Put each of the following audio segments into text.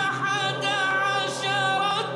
11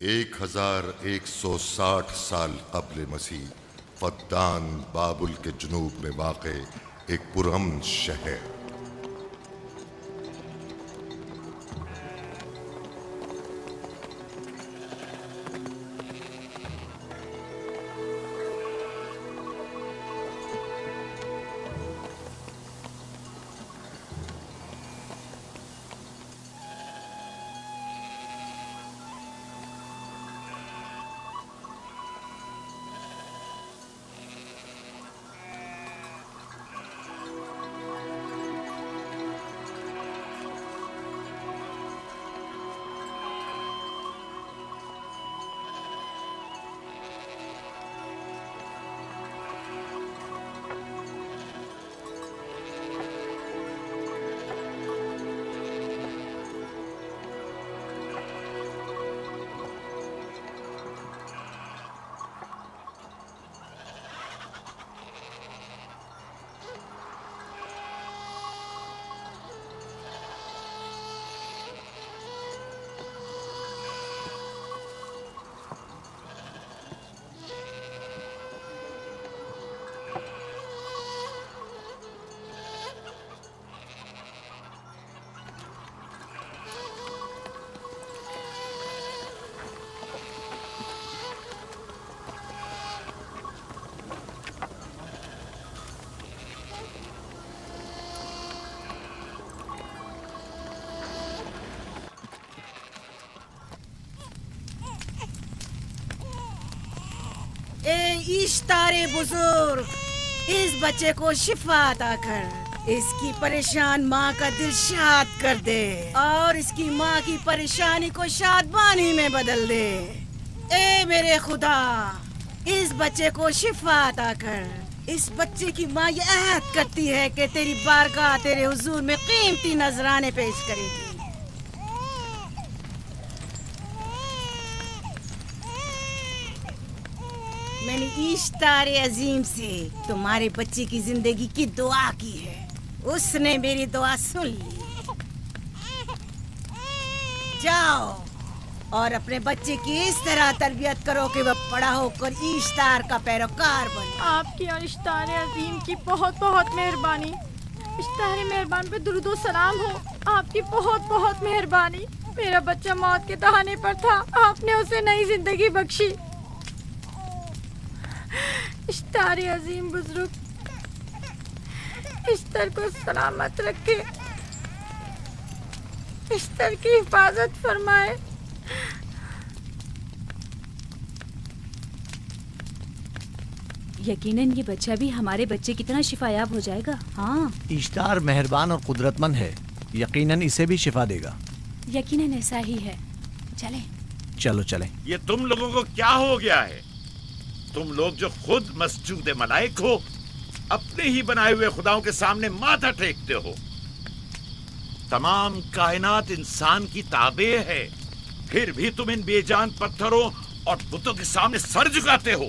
एक 1160 साल कब्ल मसीह फद्दान बाबुल के जुनूब में वाक़े एक पुरअमन शहर। ए इश्तारे बुजुर्ग, इस बच्चे को शिफा अता कर, इसकी परेशान माँ का दिल शाद कर दे और इसकी माँ की परेशानी को शादबानी में बदल दे। ए मेरे खुदा, इस बच्चे को शिफा अता कर। इस बच्चे की माँ ये अहद करती है कि तेरी बारगाह तेरे हुजूर में कीमती नजराने पेश करेगी। मैंने इश्तारे अजीम से तुम्हारे बच्चे की जिंदगी की दुआ की है, उसने मेरी दुआ सुन ली। जाओ और अपने बच्चे की इस तरह तरबियत करो कि वह बड़ा होकर इश्तार का पैरोकार बने। आपकी और इश्तारे अजीम की बहुत बहुत मेहरबानी। इश्तारे मेहरबान पे दुरूद और सलाम हो। आपकी बहुत बहुत मेहरबानी। मेरा बच्चा मौत के दहाने पर था, आपने उसे नई जिंदगी बख्शी। इश्तारे अजीम बुजुर्ग, इश्तर को सलामत रखे, इश्तर की हिफाजत फरमाए। यकीनन ये बच्चा भी हमारे बच्चे की तरह शिफायाब हो जाएगा। हाँ, इश्तार मेहरबान और कुदरतमंद है, यकीनन इसे भी शिफा देगा। यकीनन ऐसा ही है। चलें। चलो चलें। ये तुम लोगों को क्या हो गया है? तुम लोग जो खुद मस्जूद मलाइक हो, अपने ही बनाए हुए खुदाओं के सामने माथा टेकते हो। तमाम कायनात इंसान की ताबे है, फिर भी तुम इन बेजान पत्थरों और बुतों के सामने सर झुकाते हो।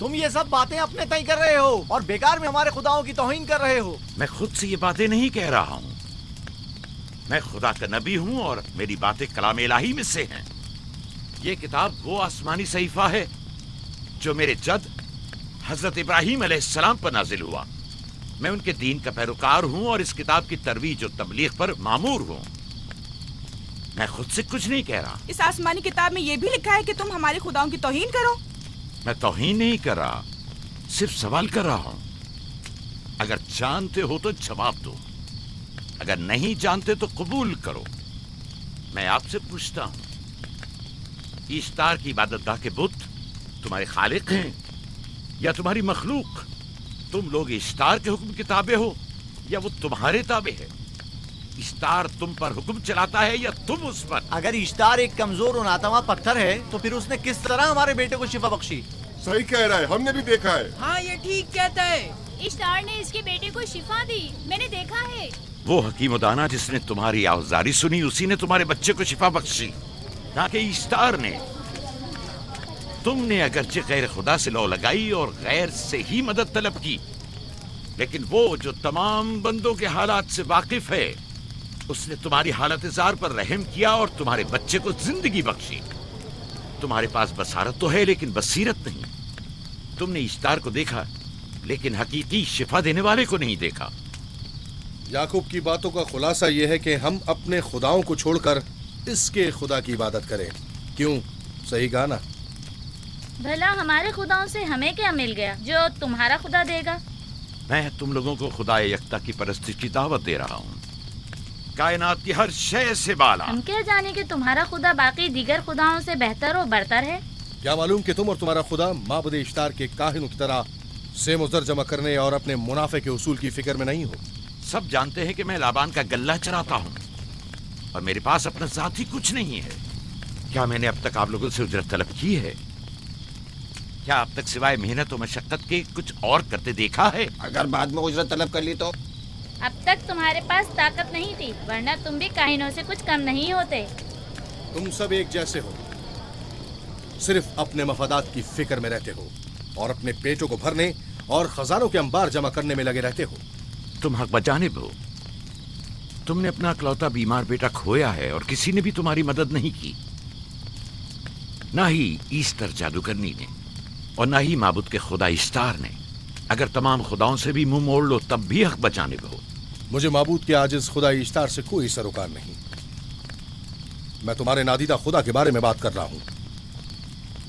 तुम ये सब बातें अपने तय कर रहे हो और बेकार में हमारे खुदाओं की तौहीन कर रहे हो। मैं खुद से ये बातें नहीं कह रहा हूँ। मैं खुदा का नबी हूँ और मेरी बातें कलाम इलाही में से हैं। ये किताब वो आसमानी सहीफा है जो मेरे जद हजरत इब्राहीम अलैहिस्सलाम पर नाजिल हुआ। मैं उनके दीन का पैरोकार हूँ और इस किताब की तरवीज और तबलीग पर मामूर हूँ। मैं खुद से कुछ नहीं कह रहा। इस आसमानी किताब में ये भी लिखा है कि तुम हमारे खुदाओं की तौहीन करो। मैं तौहीन नहीं कर रहा, सिर्फ सवाल कर रहा हूँ। अगर जानते हो तो जवाब दो, अगर नहीं जानते तो कबूल करो। मैं आपसे पूछता हूँ, इश्तार की इबादतगाह के बुत तुम्हारे खालिक हैं या तुम्हारी मखलूक? तुम लोग इश्तार के हुक्म के ताबे हो या वो तुम्हारे ताबे है? इश्तार तुम पर हुक्म चलाता है या तुम उस पर? अगर इश्तार एक कमजोर और नातवा पत्थर है तो फिर उसने किस तरह हमारे बेटे को शिफा बख्शी? सही कह रहा है, हमने भी देखा है। हाँ, ये ठीक कहता है। इश्तार ने इसके बेटे को शिफा दी, मैंने देखा है। वो हकीम दाना जिसने तुम्हारी आवाज़ारी सुनी, उसी ने तुम्हारे बच्चे को शिफा बख्शी, ना कि इश्तार ने। तुमने अगरचे गैर खुदा से लौ लगाई और गैर से ही मदद तलब की, लेकिन वो जो तमाम बंदों के हालात से वाकिफ है, उसने तुम्हारी हालत जार पर रहम किया और तुम्हारे बच्चे को जिंदगी बख्शी। तुम्हारे पास बसारत तो है लेकिन बसीरत नहीं। तुमने इश्तार को देखा लेकिन हकीकी शिफा देने वाले को नहीं देखा। याकूब की बातों का खुलासा यह है कि हम अपने खुदाओं को छोड़कर इसके खुदा की इबादत करें। क्यों? सही कहा ना? भला हमारे खुदाओं से हमें क्या मिल गया जो तुम्हारा खुदा देगा? मैं तुम लोगों को खुदा यकता की परस्तिश की दावत दे रहा हूँ, कायनात की हर शय से बाला। हम क्या जाने कि तुम्हारा खुदा बाकी दीगर खुदाओं से बेहतर और बरतर है? क्या मालूम कि तुम और तुम्हारा खुदा माबुद इश्तार के काहिनों की तरह सेम ज़र जमा करने और अपने मुनाफे के उसूल की फिक्र में नहीं हो। सब जानते हैं कि मैं लाबान का गल्ला चराता हूँ और मेरे पास अपना साथी कुछ नहीं है। क्या मैंने अब तक आप लोगों से उजरत तलब की है? क्या अब तक सिवाय मेहनत और मशक्कत के कुछ और करते देखा है? अगर बाद में उजरत तलब कर ली तो? अब तक तुम्हारे पास ताकत नहीं थी, वरना तुम भी काहिनों से कुछ कम नहीं होते। तुम सब एक जैसे हो, सिर्फ अपने मफादात की फिक्र में रहते हो और अपने पेटों को भरने और खजानों के अंबार जमा करने में लगे रहते हो। तुम हक बजानिब हो। तुमने अपना इकलौता बीमार बेटा खोया है और किसी ने भी तुम्हारी मदद नहीं की, ना ही ईस्टर जादूगरनी ने और ना ही माबुद के खुदा इश्तार ने। अगर तमाम खुदाओं से भी मुंह मोड़ लो तब भी हक बजानिब हो। मुझे माबूद के आजिज खुदा इश्तार से कोई सरोकार नहीं। मैं तुम्हारे नादीदा खुदा के बारे में बात कर रहा हूँ।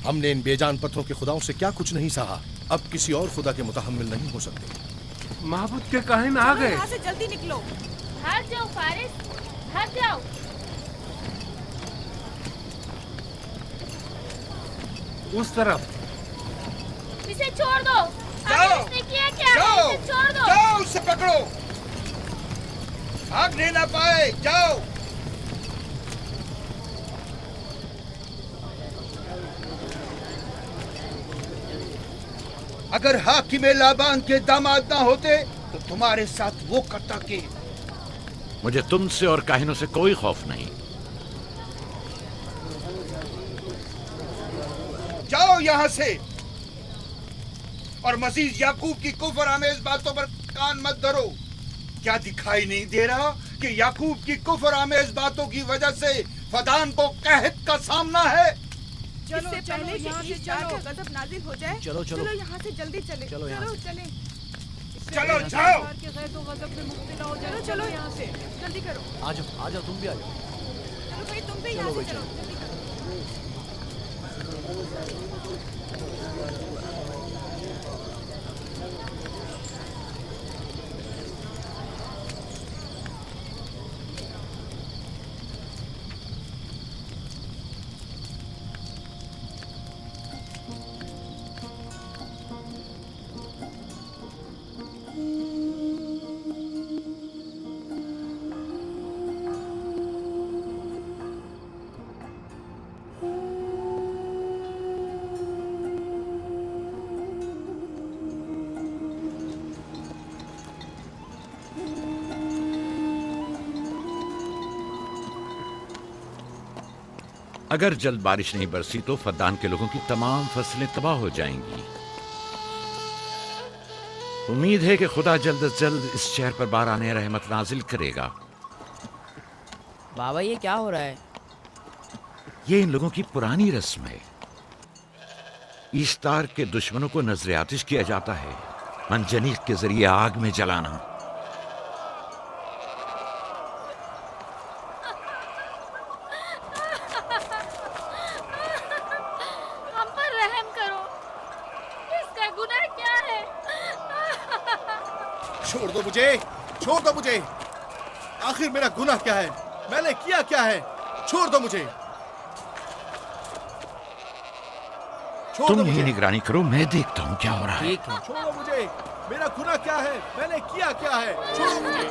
हमने इन बेजान पत्थरों के खुदाओं से क्या कुछ नहीं सहा, अब किसी और खुदा के मुतहम्मिल नहीं हो सकते। माबूद के काहिन आ गए। यहाँ से जल्दी निकलो। भाग जाओ फारिस, भाग जाओ। उस तरफ। इसे छोड़ दो। जाओ, इसने किया क्या? जाओ, इसे छोड़ दो। जाओ, उसे पकड़ो, भागने ना पाए, जाओ। अगर हाकिम लाबान के दामाद ना होते तो तुम्हारे साथ वो करता के। मुझे तुमसे और काहिनों से कोई खौफ नहीं। जाओ यहाँ से और मजीद याकूब की कुफर आमेज बातों पर कान मत धरो। क्या दिखाई नहीं दे रहा कि याकूब की कुफर आमेज बातों की वजह से फदान को कहत का सामना है? चलो पहले यहाँ से जाकर गजब नाजिल हो जाए। चलो चलो चलो यहाँ से जल्दी चले। चलो यहाँ से। चले। चलो जाओ। चलो चलो यहाँ से जल्दी करो। आ जाओ तुम भी आ जाओ। चलो भाई तुम भी यहाँ से चलो जल्दी करो। अगर जल्द बारिश नहीं बरसी तो फद्दान के लोगों की तमाम फसलें तबाह हो जाएंगी। उम्मीद है कि खुदा जल्द से जल्द इस शहर पर बाराने रहमत नाजिल करेगा। बाबा ये क्या हो रहा है? ये इन लोगों की पुरानी रस्म है। ईस्तार के दुश्मनों को नजर आतिश किया जाता है, मंजनीक के जरिए आग में जलाना। छोड़ दो मुझे। आखिर मेरा गुनाह क्या है? मैंने किया क्या है? छोड़ दो मुझे। तुम ही निगरानी करो, मैं देखता हूँ क्या हो रहा है। छोड़ो मुझे। मेरा गुनाह क्या है? मैंने किया क्या है? छोड़ो मुझे।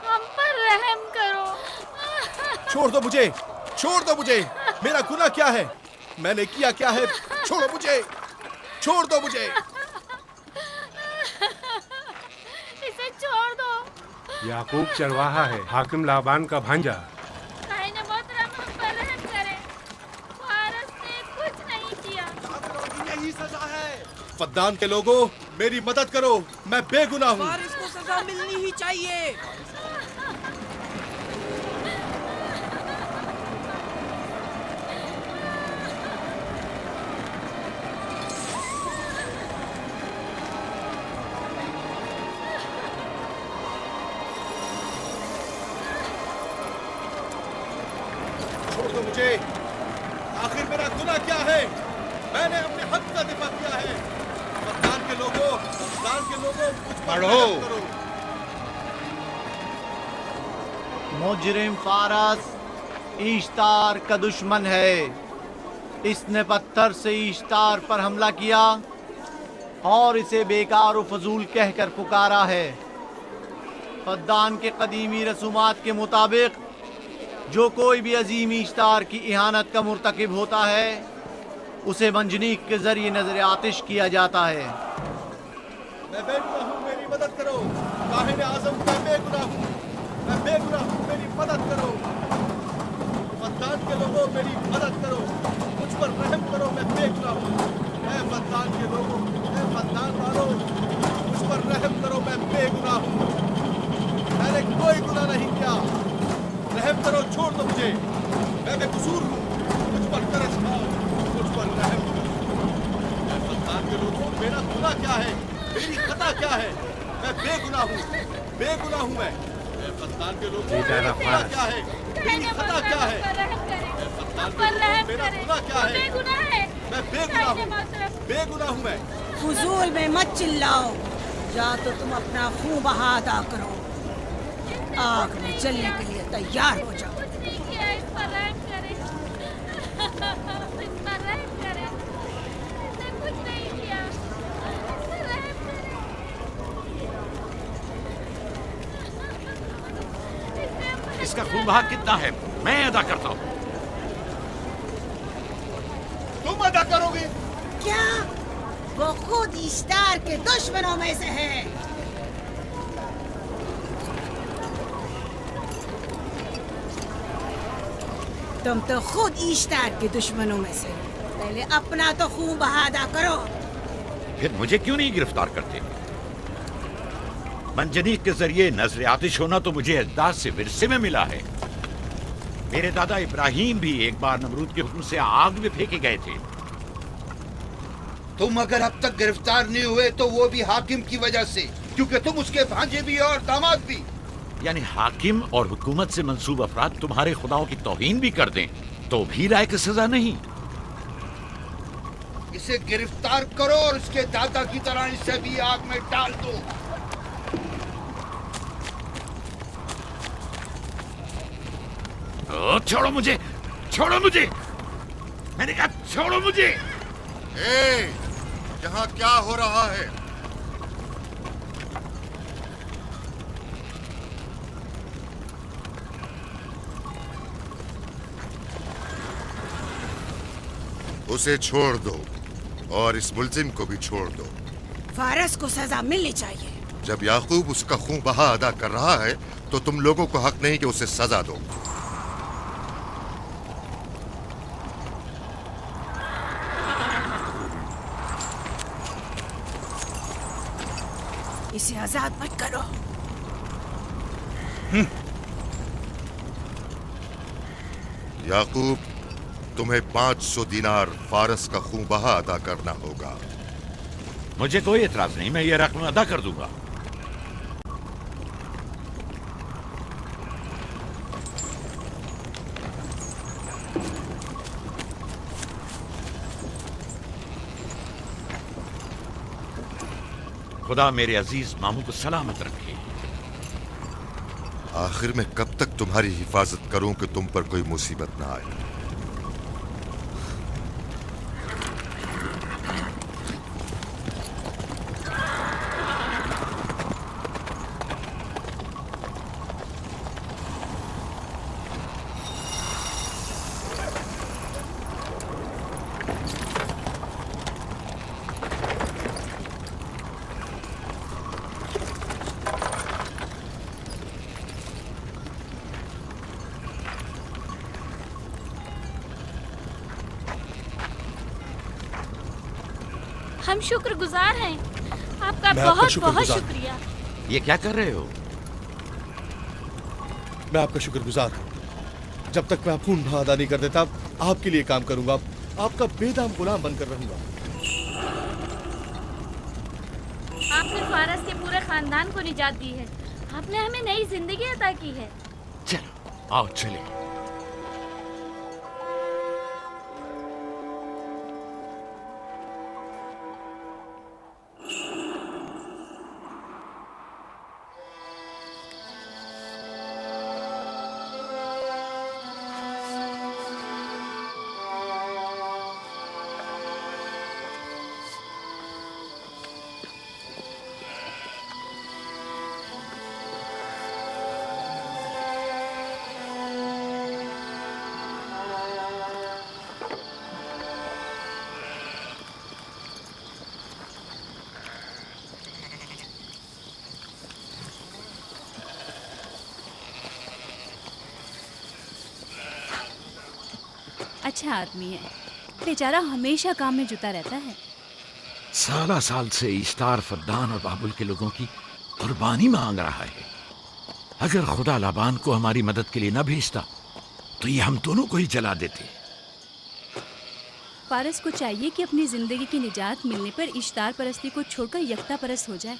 हम पर रहम करो। छोड़ दो मुझे। छोड़ दो मुझे। मेरा गुनाह क्या है? मैंने किया क्या है? छोड़ो मुझे। छोड़ दो मुझे। इसे छोड़ दो। याकूब चरवाहा है, हाकिम लाबान का भांजा। मोहतरम हम पर रहम करें। वारिस ने कुछ नहीं किया। यही सजा है। फद्दान के लोगों, मेरी मदद करो, मैं बेगुनाह हूँ। वारिस को सजा मिलनी ही चाहिए। मुझे आखिर मेरा गुनाह क्या है? मैंने अपने हक का दिफा किया है। फद्दान के लोगों मुझ पर रहम करो। मुजरिम फारस ईश्तार का दुश्मन है। इसने पत्थर से ईश्तार पर हमला किया और इसे बेकार और फजूल कहकर पुकारा है। फद्दान के कदीमी रसूमात के मुताबिक जो कोई भी अजीम ईश्तार की इहानत का मुर्तकिब होता है उसे मंजनीक के जरिए नजर आतिश किया जाता है। मैं बेगुनाह हूँ, मेरी मदद करो। काहिन आज़म, मैं बेगुनाह हूँ, मैं बेगुनाह हूँ, मेरी मदद करो। फद्दान के लोगों, मेरी मदद करो, मुझ पर रहम करो, मैं बेगुनाह हूँ। ऐ फद्दान के लोगों, ऐ फद्दान वालों, मुझ पर रहम करो, मैं बेगुनाह हूँ। मैंने कोई गुनाह नहीं किया, रहम करो, छोड़ दो मुझे। मैं बेकसूर हूँ, मुझ पर तरस खाओ, मुझ पर रहम करो। ऐ फद्दान के लोगों, मेरा गुनाह क्या है? मेरी खता क्या है? मैं बेगुनाह हूँ, बेगुनाह हूँ मैं। फद्दान के लोगों, मेरा गुनाह क्या है? मेरी खता क्या है? फद्दान के लोगों, मेरा गुनाह क्या है? मैं बेगुनाह हूँ, बेगुनाह हूँ मैं। फुजूल में मत चिल्लाओ, या तो तुम अपना खून बहा अदा करो, आग में जलने के लिए तैयार हो जाओ। का खून बहा कितना है मैं अदा करता हूँ। तुम अदा करोगे? क्या? वो खुद इश्तार के दुश्मनों में से है। तुम तो खुद इश्तार के दुश्मनों में से। पहले अपना तो खून बहा अदा करो। फिर मुझे क्यों नहीं गिरफ्तार करते? मंजनीक के जरिए नजर आतिश होना तो मुझे अजदाद से विरसे में मिला है। मेरे दादा इब्राहिम भी एक बार नमरूद के हुक्म से आग में फेंके गए थे। तुम अगर अब तक गिरफ्तार नहीं हुए तो वो भी हाकिम की वजह से, क्योंकि तुम उसके भांजे भी और दामाद भी। यानी हाकिम और हुकूमत से मंसूब अफराद तुम्हारे खुदाओं की तौहीन भी कर दें तो भी लायक सजा नहीं। इसे गिरफ्तार करो और उसके दादा की तरह इसे भी आग में डाल दो। छोड़ो मुझे, छोड़ो मुझे, मैंने कहा छोड़ो मुझे। यहाँ क्या हो रहा है? उसे छोड़ दो और इस मुल्जिम को भी छोड़ दो। फारस को सजा मिलनी चाहिए। जब याकूब उसका खून बहा अदा कर रहा है तो तुम लोगों को हक नहीं कि उसे सजा दो। इसे आजाद मत करो। याकूब, तुम्हें 500 दिनार फारस का खून बहा अदा करना होगा। मुझे कोई एतराज नहीं, मैं ये रकम अदा कर दूंगा। खुदा मेरे अजीज मामू को सलामत रखे। आखिर में कब तक तुम्हारी हिफाजत करूं कि तुम पर कोई मुसीबत ना आए? हम शुक्रगुजार हैं आपका, मैं बहुत आपका बहुत शुक्रगुजार। शुक्रिया। ये क्या कर रहे हो? मैं आपका शुक्रगुजार हूं। जब तक मैं आप खून बहा अदा नहीं कर देता आपके लिए काम करूंगा, आपका बेदाम गुलाम बनकर रहूंगा। आपने फारस के पूरे खानदान को निजात दी है। आपने हमें नई जिंदगी अता की है। चलो आओ चले। अच्छा आदमी है, बेचारा हमेशा काम में जुटा रहता है। साला साल से इश्तार, फद्दान और बाबुल के लोगों की कुर्बानी मांग रहा है। अगर खुदा लाबान को हमारी मदद के लिए न भेजता तो ये हम दोनों को ही जला देते। फारस को चाहिए कि अपनी जिंदगी की निजात मिलने पर इश्तार परस्ती को छोड़कर यकता परस्त हो जाए।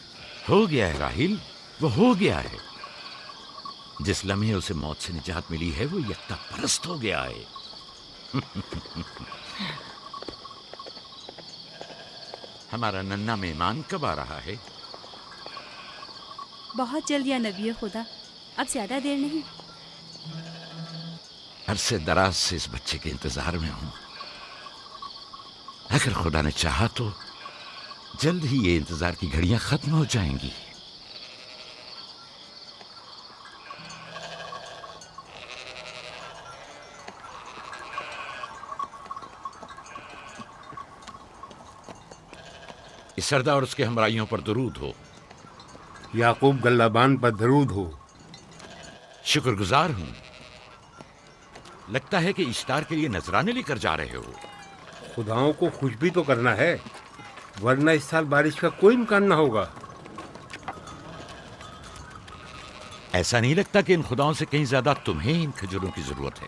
हो गया है राहिल, वो हो गया है। जिस लम्हे उसे मौत से निजात मिली है वो यकता परस्त हो गया है। हमारा नन्ना मेहमान कब आ रहा है? बहुत जल्द या नबी खुदा, अब ज्यादा देर नहीं। अरसे दराज से इस बच्चे के इंतजार में हूं। अगर खुदा ने चाहा तो जल्द ही ये इंतजार की घड़ियां खत्म हो जाएंगी। इसरदा और उसके हमराइयों पर दरूद हो। याकूब गल्लाबान पर दरूद हो। शुक्रगुजार हूं। लगता है कि इश्तार के लिए नजराने लेकर जा रहे हो। खुदाओं को खुश भी तो करना है, वरना इस साल बारिश का कोई इम्कान ना होगा। ऐसा नहीं लगता कि इन खुदाओं से कहीं ज्यादा तुम्हें इन खजूरों की जरूरत है?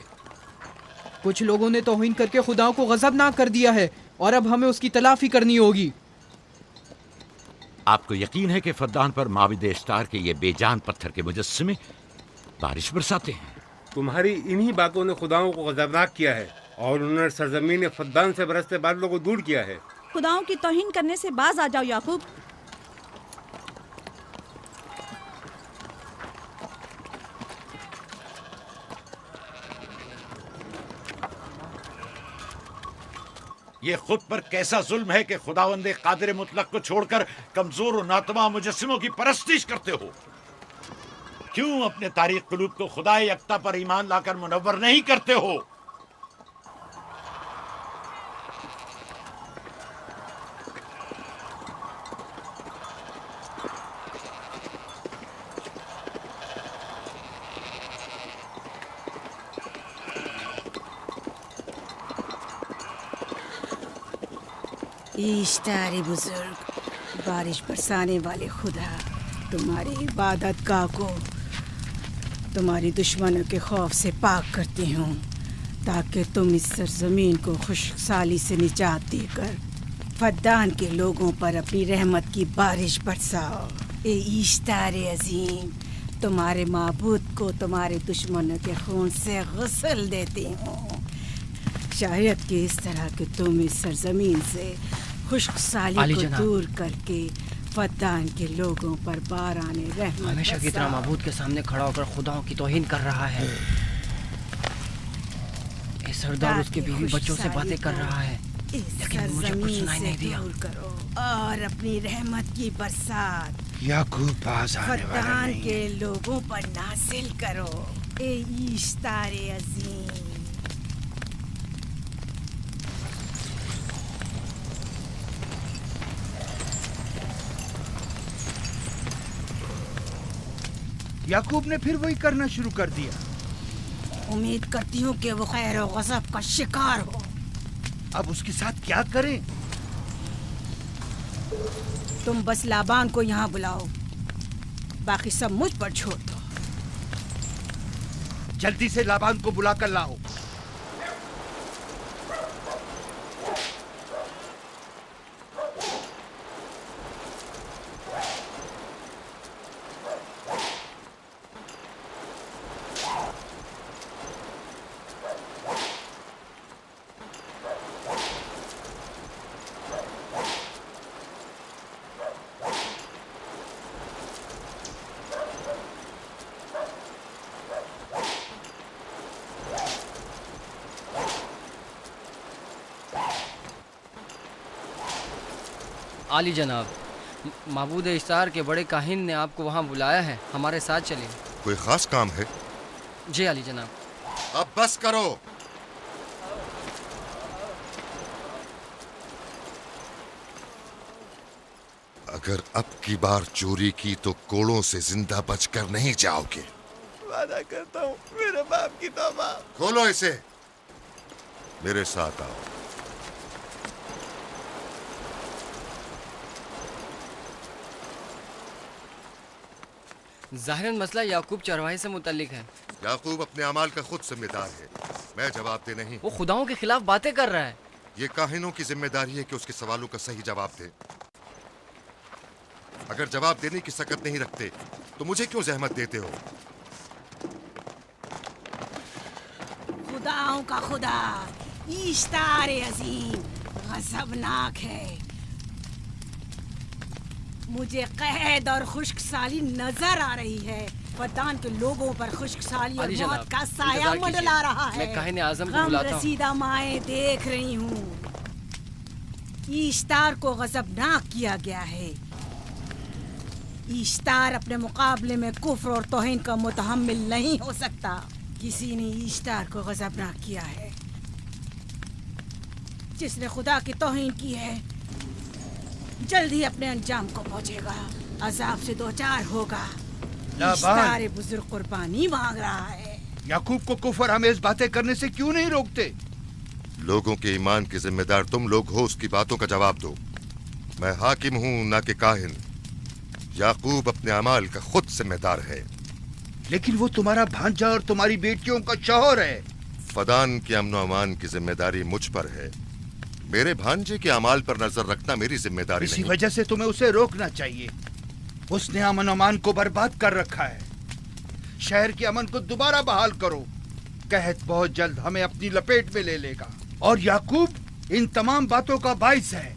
कुछ लोगों ने तौहीन करके खुदाओं को गजबनाक कर दिया है और अब हमें उसकी तलाफी करनी होगी। आपको यकीन है कि फद्दान पर माबिद इश्तार के ये बेजान पत्थर के मुजस्समे बारिश बरसाते हैं? तुम्हारी इन्हीं बातों ने खुदाओं को गजबनाक किया है और उन्होंने सरजमीन फद्दान से बरसते बादलों को दूर किया है। खुदाओं की तौहीन करने से बाज आ जाओ याकूब। ये खुद पर कैसा जुल्म है कि खुदावंदे कादिर मुतलक को छोड़कर कमजोर और नातवा मुजस्सिमों की परस्तिश करते हो। क्यों अपने तारीख कुलूब को खुदा यकता पर ईमान लाकर मुनव्वर नहीं करते हो? इश्तारे बुजुर्ग, बारिश बरसाने वाले खुदा, तुम्हारी इबादत गाह को तुम्हारी दुश्मनों के खौफ से पाक करती हूँ, ताकि तुम इस सरजमीन को खुशहाली से निजात देकर फद्दान के लोगों पर अपनी रहमत की बारिश बरसाओ। ए इश्तारे अजीम, तुम्हारे माबूद को तुम्हारे दुश्मनों के खून से गुस्ल देती हूँ। शायद कि इस तरह के तुम इस सरजमीन से खुशहाली को दूर करके फद्दान के लोगों पर बाराने रहमत हमेशा की तरह माबूद के सामने खड़ा होकर खुदाओं की तौहीन कर रहा है। ये सरदार उसके बीवी बच्चों से बातें कर रहा है, लेकिन मुझे कुछ सुनाई नहीं दिया। करो और अपनी रहमत की बरसात याकूब पास आने वाला फद्दान नहीं। के लोगों पर नासिल करो। ए इश्तारे अजीम, याकूब ने फिर वही करना शुरू कर दिया। उम्मीद करती हूँ कि वो खैर और गज़ब का शिकार हो। अब उसके साथ क्या करें? तुम बस लाबान को यहाँ बुलाओ, बाकी सब मुझ पर छोड़ दो। जल्दी से लाबान को बुला कर लाओ। आली जनाब, माबूद इश्तार के बड़े काहिन ने आपको वहाँ बुलाया है, हमारे साथ चलिए। कोई खास काम है? जी आली जनाब। अब बस करो। अगर अब की बार चोरी की तो कोड़ों से जिंदा बचकर नहीं जाओगे। वादा करता हूँ, मेरे बाप की तौबा। खोलो इसे, मेरे साथ आओ। ज़ाहिरन मसला याकूब चरवाहे से मुतल्लिक है। याकूब अपने अमाल का खुद जिम्मेदार है, मैं जवाब दे नहीं। वो खुदाओं के खिलाफ बातें कर रहा है। ये काहिनों की जिम्मेदारी है कि उसके सवालों का सही जवाब दे। अगर जवाब देने की सकत नहीं रखते तो मुझे क्यों जहमत देते हो? खुदाओं का खुदा इश्तारे अजीम गज़बनाक है। मुझे कैद और खुश्कसाली नजर आ रही है। फद्दान के लोगों पर खुश्कसाली और मौत का साया मंडला रहा है। मैं काहिन आज़म को बुलाता हूं। रसीदा माएं देख रही हूँ। इश्तार को गज़बनाक किया गया है। इश्तार अपने मुकाबले में कुफ्र और तौहीन का मुतहम्मिल नहीं हो सकता। किसी ने इश्तार को गज़बनाक किया है। जिसने खुदा की तौहीन की है जल्द ही अपने अंजाम को पहुंचेगा, अजाब से दो चार होगा। लाबान। इश्तार बुजुर्ग कुर्बानी मांग रहा है। याकूब को कुफर हमें बातें करने से क्यों नहीं रोकते? लोगों के ईमान की जिम्मेदार तुम लोग हो, उसकी बातों का जवाब दो। मैं हाकिम हूँ ना कि काहिन। याकूब अपने अमाल का खुद जिम्मेदार है। लेकिन वो तुम्हारा भांजा और तुम्हारी बेटियों का शौहर है। फदान के अमन अमान की जिम्मेदारी मुझ पर है। मेरे भांजे के अमाल पर नजर रखना मेरी जिम्मेदारी इसी नहीं। वजह से तुम्हें उसे रोकना चाहिए। उसने अमन अमान को बर्बाद कर रखा है। शहर के अमन को दोबारा बहाल करो। कहत बहुत जल्द हमें अपनी लपेट में ले लेगा और याकूब इन तमाम बातों का बाइस है।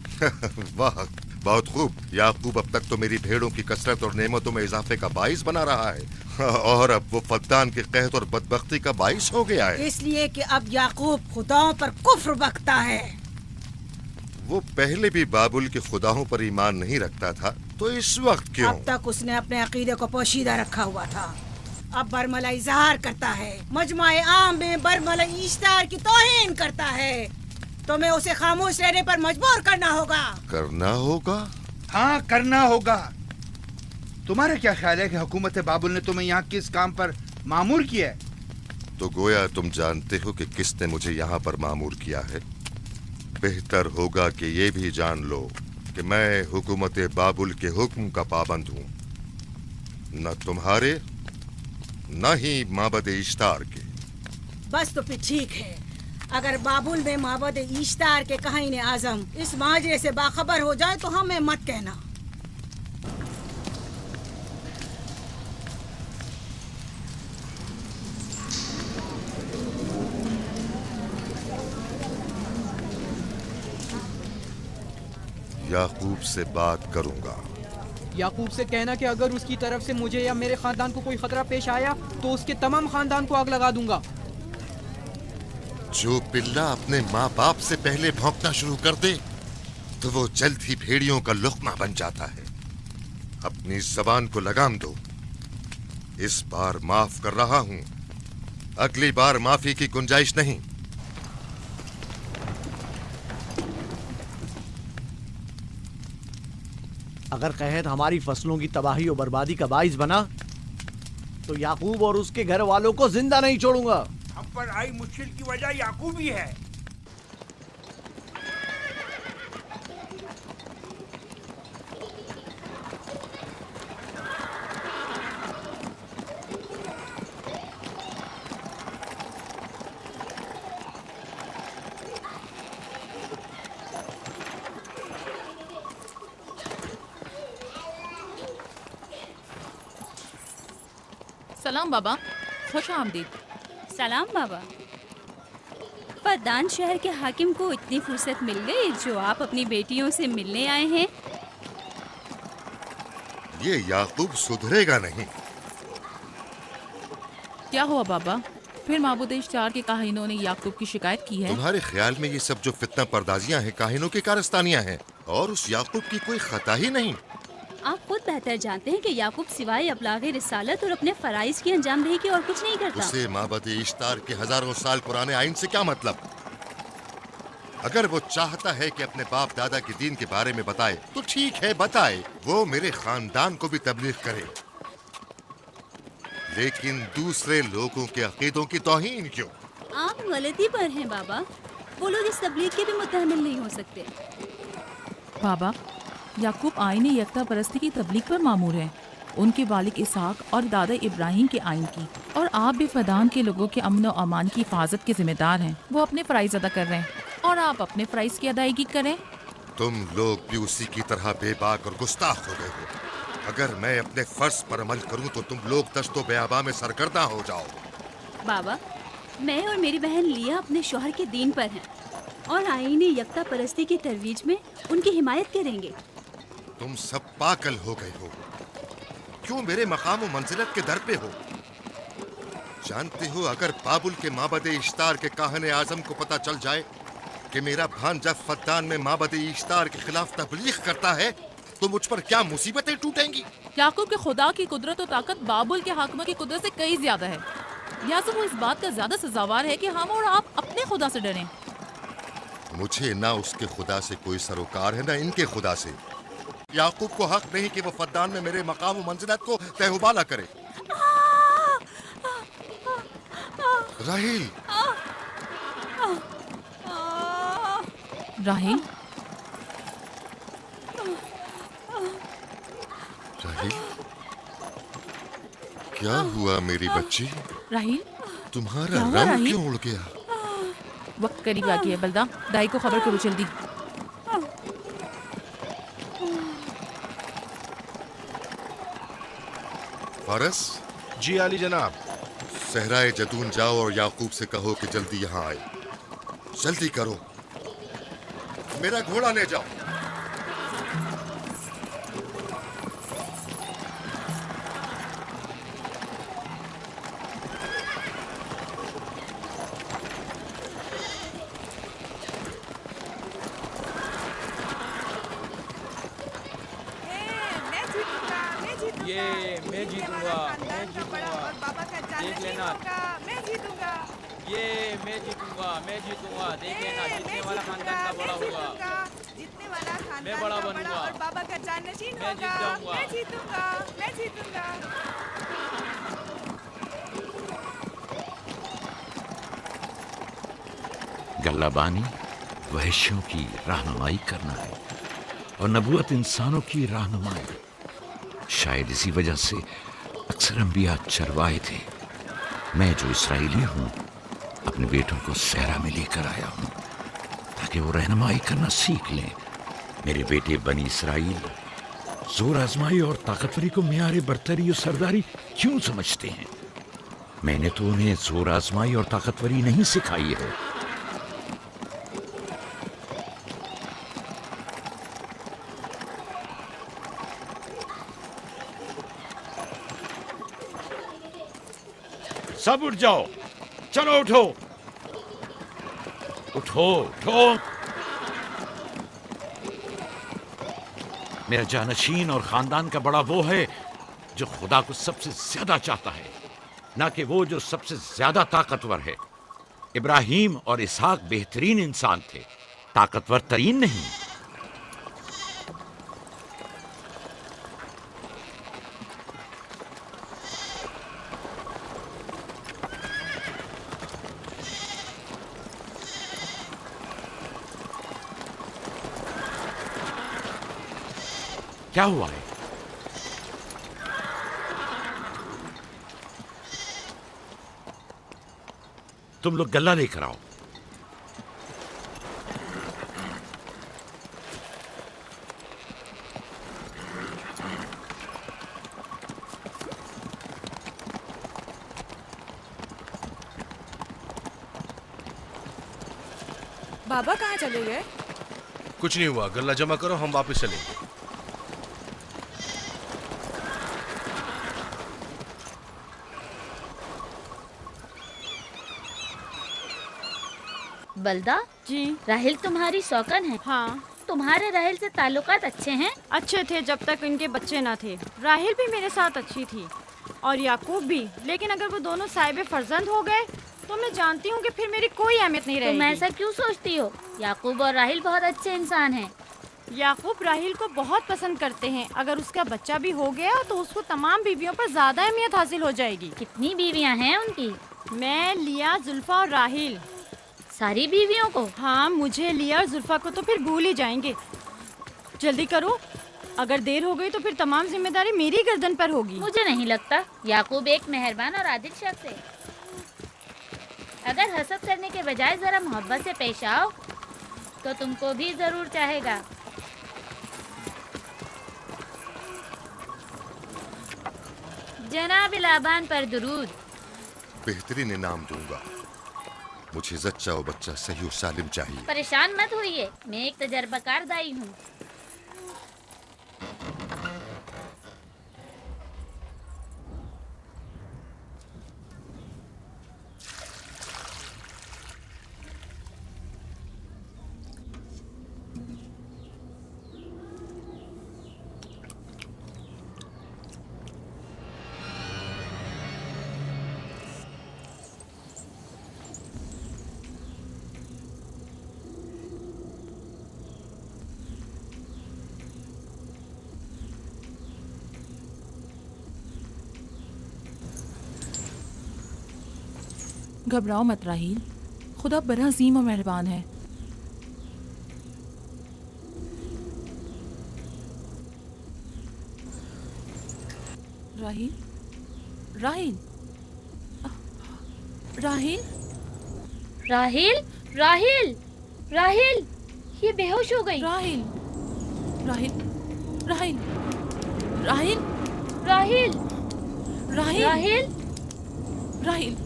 वाह, बहुत खूब। याकूब अब तक तो मेरी भेड़ों की कसरत और नेमतों में इजाफे का बाइस बना रहा है और अब वो फद्दान के कहत और बदबख्ती का बाइस हो गया है। इसलिए कि अब याकूब खुदाओं पर कुफ्र बकता है। वो पहले भी बाबुल के खुदाओं पर ईमान नहीं रखता था, तो इस वक्त क्यों? अब तक उसने अपने अकीदे को पोशीदा रखा हुआ था, अब बरमला इजहार करता है, मजमाए आम में बरमला इश्तार की तौहीन करता है। तुम्हें उसे खामोश रहने पर मजबूर करना होगा। करना होगा? हाँ, करना होगा। तुम्हारा क्या ख्याल है कि हुकूमत बाबुल ने तुम्हें यहाँ किस काम पर मामूर किया है? तो गोया तुम जानते हो कि किसने मुझे यहाँ पर मामूर किया है। बेहतर होगा कि ये भी जान लो कि मैं हुकूमत बाबुल के हुक्म का पाबंद हूँ, न तुम्हारे न ही माबद इश्तार के। बस तो फिर ठीक है। अगर बाबुल में माबद इश्तार के काहिन आजम इस माजरे से बाखबर हो जाए तो हमें मत कहना। याकूब से बात करूंगा। याकूब से कहना कि अगर उसकी तरफ से मुझे या मेरे खानदान को कोई खतरा पेश आया तो उसके तमाम खानदान को आग लगा दूंगा। जो पिल्ला अपने माँ बाप से पहले भौंकना शुरू कर दे तो वो जल्द ही भेड़ियों का लुक़मा बन जाता है। अपनी जबान को लगाम दो। इस बार माफ कर रहा हूं, अगली बार माफी की गुंजाइश नहीं। अगर कहत हमारी फसलों की तबाही और बर्बादी का बाइस बना तो याकूब और उसके घर वालों को जिंदा नहीं छोड़ूंगा। हम पर आई मुश्किल की वजह याकूब ही है। सलाम बाबा, खुश आमदीद। सलाम बाबा। फद्दान शहर के हाकिम को इतनी फुर्सत मिल गई जो आप अपनी बेटियों से मिलने आए हैं। ये याकूब सुधरेगा नहीं। क्या हुआ बाबा? फिर माबूद इश्तार के काहिनों ने याकूब की शिकायत की है? तुम्हारे ख्याल में ये सब जो फितना पर्दाजियां हैं काहिनों की कारस्तानियां हैं और उस याकूब की कोई खता ही नहीं। आप खुद बेहतर जानते हैं कि याकूब सिवाय अबलागे रिसालत और अपने फराइज की अंजामदही के और कुछ नहीं करता। उसे माबद इश्तार के हजारों साल पुराने आइन से क्या मतलब? अगर वो चाहता है कि अपने बाप दादा के दीन के बारे में बताए तो ठीक है, बताए। वो मेरे खानदान को भी तबलीग करे, लेकिन दूसरे लोगों के अकीदों की तौहीन क्यों? आप गलती पर हैं बाबा। वो लोग इस तबलीग के भी मुतहम्मिल नहीं हो सकते। बाबा, याकूब आईन यकता परस्ती की तबलीग पर मामूर है, उनके वालिद इसहाक और दादा इब्राहिम के आइन की। और आप भी फदान के लोगों के अमन और अमान की हिफाजत के जिम्मेदार हैं। वो अपने फ़राइज़ अदा कर रहे हैं और आप अपने फ़राइज़ की अदायगी करें। तुम लोग भी उसी की तरह बेबाक और गुस्ताख हो गए हो। अगर मैं अपने फर्ज पर अमल करूं तो तुम लोग दश्तो बेआबा में सरगर्दा हो जाओ। बाबा, मैं और मेरी बहन लिया अपने शौहर के दीन पर हैं और आईन यकता परस्ती की तरवीज में उनकी हिमायत करेंगे। तुम सब पागल हो गए हो। क्यों मेरे मकाम और मंजिलत के दर पे हो? जानते हो, अगर बाबुल के माबद इश्तार के काहने आजम को पता चल जाए कि मेरा भांजा फद्दान में माबद इश्तार के खिलाफ तबलीग करता है तो मुझ पर क्या मुसीबतें टूटेंगी। याकूब के खुदा की कुदरत और ताकत बाबुल के हाकिमों की कुदरत से कई ज्यादा है। या तो वो इस बात का ज्यादा सजावार है कि हम और आप अपने खुदा से डरें। मुझे ना उसके खुदा से कोई सरोकार है ना इनके खुदा से। याकूब को हक नहीं कि वो फद्दान में मेरे मकाम व मंजिलत को तहबाला करे। राहिल, राहिल, राहिल, क्या हुआ मेरी बच्ची? राहिल, तुम्हारा क्या हुआ, रंग राहिल? क्यों उड़ गया? वक्त करीब आ गया है बलदा, दाई को खबर करो जल्दी। फारस? जी आली जनाब। सहराए जदून जाओ और याकूब से कहो कि जल्दी यहाँ आए। जल्दी करो, मेरा घोड़ा ले जाओ। मैं जीतूंगा, देख लेना। मैं जीतूंगा, देख लेना। जीतने वाला खानदान का बड़ा होगा, जीतने वाला खानदान मैं बड़ा बनूंगा और बाबा का जानशीन मैं जीत होगा। जाऊंगा। मैं जीतूंगा, मैं जीतूंगा। गल्लाबानी वहशियों की रहनुमाई करना है और नबूवत इंसानों की रहनुमाई। शायद इसी वजह से अक्सर अंबिया चरवाए थे। मैं जो इसराइली हूँ अपने बेटों को सहरा में लेकर आया हूँ ताकि वो रहनुमाई करना सीख लें। मेरे बेटे बनी इसराइल जोर आजमाई और ताकतवरी को मियारे बरतरी और सरदारी क्यों समझते हैं? मैंने तो उन्हें जोर आजमाई और ताकतवरी नहीं सिखाई है। सब उठ जाओ, चलो उठो, उठो, उठो। मेरा जानशीन और खानदान का बड़ा वो है जो खुदा को सबसे ज्यादा चाहता है, ना कि वो जो सबसे ज्यादा ताकतवर है। इब्राहिम और इसहाक बेहतरीन इंसान थे, ताकतवर तरीन नहीं। क्या हुआ है? तुम लोग गल्ला लेकर आओ। बाबा कहाँ चले गए? कुछ नहीं हुआ, गल्ला जमा करो, हम वापस चलेंगे। बलदा जी, राहिल तुम्हारी शौकन है। हाँ, तुम्हारे राहिल से ताल्लुकात अच्छे हैं? अच्छे थे जब तक इनके बच्चे ना थे। राहिल भी मेरे साथ अच्छी थी और याकूब भी, लेकिन अगर वो दोनों साहिब फर्जंद हो गए तो मैं जानती हूँ कि फिर मेरी कोई अहमियत नहीं रहेगी। तुम ऐसा क्यों सोचती हो? याकूब और राहिल बहुत अच्छे इंसान हैं। याकूब राहिल को बहुत पसंद करते हैं। अगर उसका बच्चा भी हो गया तो उसको तमाम बीवियों पर ज्यादा अहमियत हासिल हो जाएगी। कितनी बीवियाँ हैं उनकी? मैं, लिया, जुल्फा और राहिल। सारी बीवियों को? हाँ, मुझे, लिया और जुल्फा को तो फिर भूल ही जाएंगे। जल्दी करो, अगर देर हो गई तो फिर तमाम जिम्मेदारी मेरी गर्दन पर होगी। मुझे नहीं लगता। याकूब एक मेहरबान और आदिल शख्स है। अगर हसद करने के बजाय जरा मोहब्बत से पेश आओ तो तुमको भी जरूर चाहेगा। जनाब लाबान पर दुरूद। बेहतरीन इनाम दूंगा। मुझे जच्चा और बच्चा सही और सालिम चाहिए। परेशान मत होइए, मैं एक तजर्बाकार दाई हूँ। घबराओ मत राहील, खुदा बड़ा अजीम और मेहरबान है। राहील, राहील, राहील, राहिल, राहिल, राहिल, ये बेहोश हो गई। राहील, राहील, राहील, राहील, राहिल, राहील, राहिल, राहील।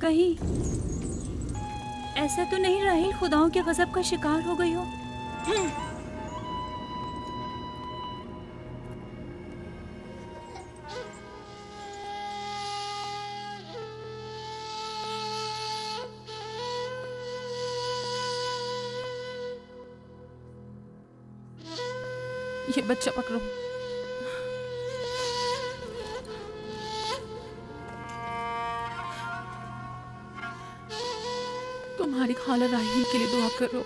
कहीं ऐसा तो नहीं राहिल खुदाओं के गजब का शिकार हो गई हो? ये बच्चा पकड़ो। तुम्हारी खाला राहील के लिए दुआ करो,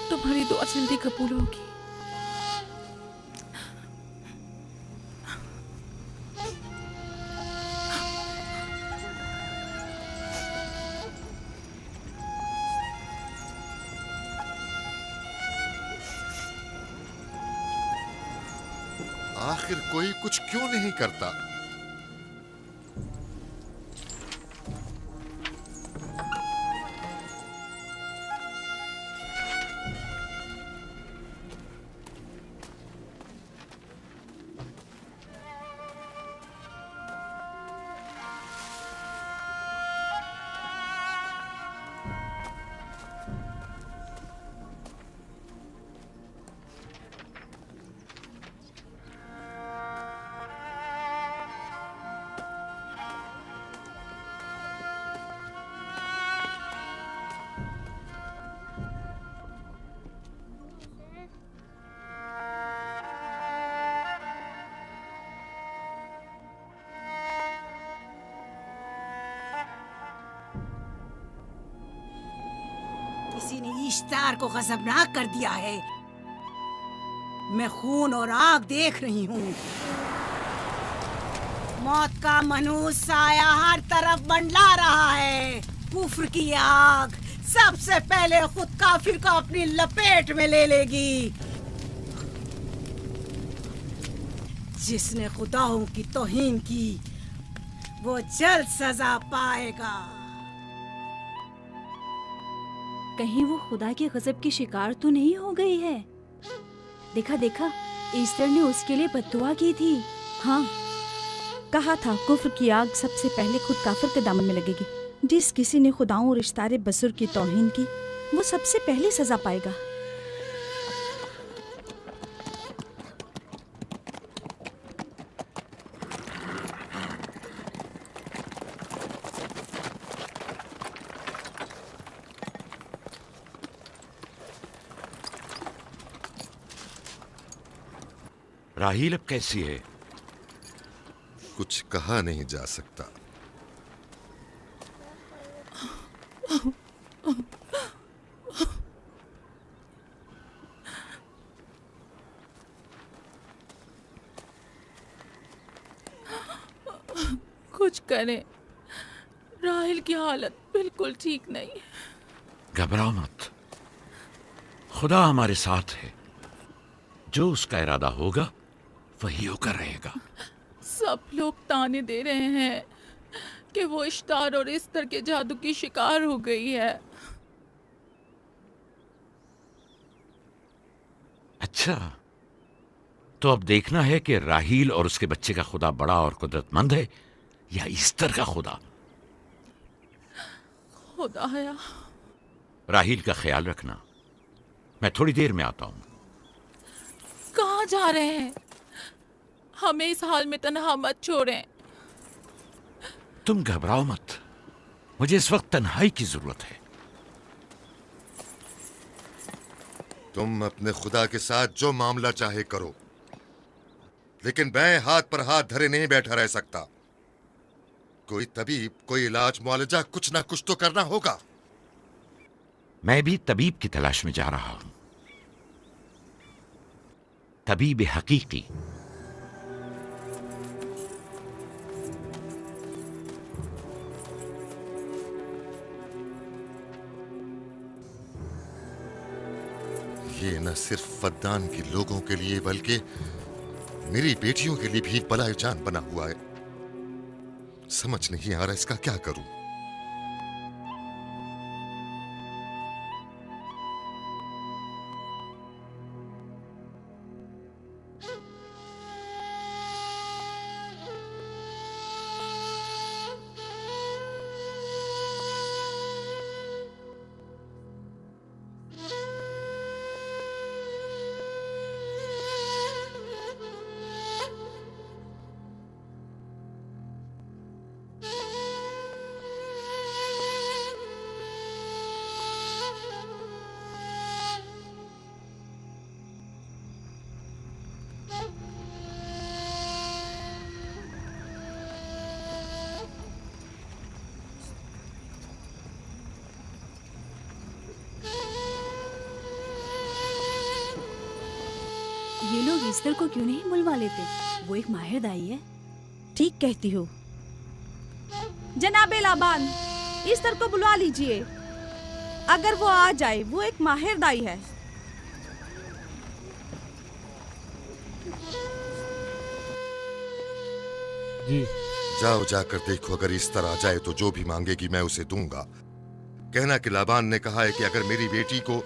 तुम्हारी दुआ जल्दी कबूल होगी। आखिर कोई कुछ क्यों नहीं करता? किसी ने इश्तार को गजबनाक कर दिया है। मैं खून और आग देख रही हूँ। मौत का मनहूस साया हर तरफ मंडला रहा है। कुफ्र की आग सबसे पहले खुद काफिर को अपनी लपेट में ले लेगी। जिसने खुदाओं की तौहीन की वो जल्द सजा पाएगा। कहीं वो खुदा के गजब की शिकार तो नहीं हो गई है? देखा देखा, ईस्टर ने उसके लिए बद्दुआ की थी। हाँ, कहा था कुफ्र की आग सबसे पहले खुद काफिर के दामन में लगेगी। जिस किसी ने खुदाओं और इश्तारे बसुर की तौहीन की वो सबसे पहले सजा पाएगा। राहील अब कैसी है? कुछ कहा नहीं जा सकता। कुछ करें, राहील की हालत बिल्कुल ठीक नहीं है। घबराओ मत, खुदा हमारे साथ है। जो उसका इरादा होगा वही होकर रहेगा। सब लोग ताने दे रहे हैं कि वो इश्तार और इस्तर के जादू की शिकार हो गई है। अच्छा, तो अब देखना है कि राहील और उसके बच्चे का खुदा बड़ा और कुदरतमंद है या ईस्टर का खुदा। खुदाया, राहील का ख्याल रखना। मैं थोड़ी देर में आता हूं। कहाँ जा रहे हैं? हमें इस हाल में तन्हा मत छोड़ें। तुम घबराओ मत, मुझे इस वक्त तन्हाई की जरूरत है। तुम अपने खुदा के साथ जो मामला चाहे करो, लेकिन मैं हाथ पर हाथ धरे नहीं बैठा रह सकता। कोई तबीब, कोई इलाज, मुआलजा, कुछ ना कुछ तो करना होगा। मैं भी तबीब की तलाश में जा रहा हूं। तबीब हकीकी। न सिर्फ फद्दान के लोगों के लिए बल्कि मेरी बेटियों के लिए भी बलाए जान बना हुआ है। समझ नहीं आ रहा इसका क्या करूं। ये लोग ईस्टर को क्यों नहीं बुलवा लेते? वो एक माहिर दाई है। ठीक कहती हो। जनाबे लाबान, ईस्टर को बुलवा लीजिए। अगर वो आ जाए, वो एक माहिर दाई है। जी। जाओ जाकर देखो, अगर इस तरह आ जाए तो जो भी मांगेगी मैं उसे दूंगा। कहना कि लाबान ने कहा है कि अगर मेरी बेटी को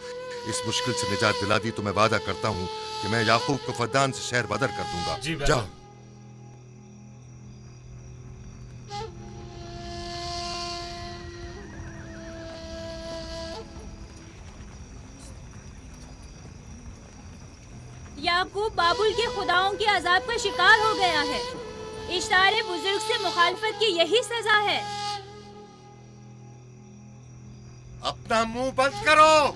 इस मुश्किल से निजात दिला दी तो मैं वादा करता हूँ कि मैं याकूब को फद्दान से शहर बदर कर दूंगा। जाओ। याकूब बाबुल के खुदाओं के अजाब का शिकार हो गया है। इश्तारे बुजुर्ग से मुखालफत की यही सजा है। अपना मुंह बंद करो।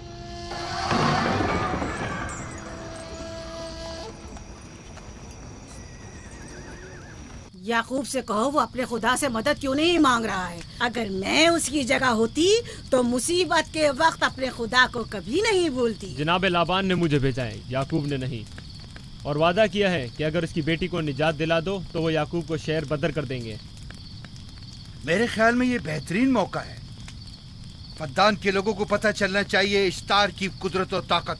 याकूब से कहो वो अपने खुदा से मदद क्यों नहीं मांग रहा है। अगर मैं उसकी जगह होती तो मुसीबत के वक्त अपने खुदा को कभी नहीं भूलती। जनाब लाबान ने मुझे भेजा है, याकूब ने नहीं, और वादा किया है कि अगर उसकी बेटी को निजात दिला दो तो वो याकूब को शहर बदर कर देंगे। मेरे ख्याल में ये बेहतरीन मौका है। फद्दान के लोगों को पता चलना चाहिए इश्तार की कुदरत और ताकत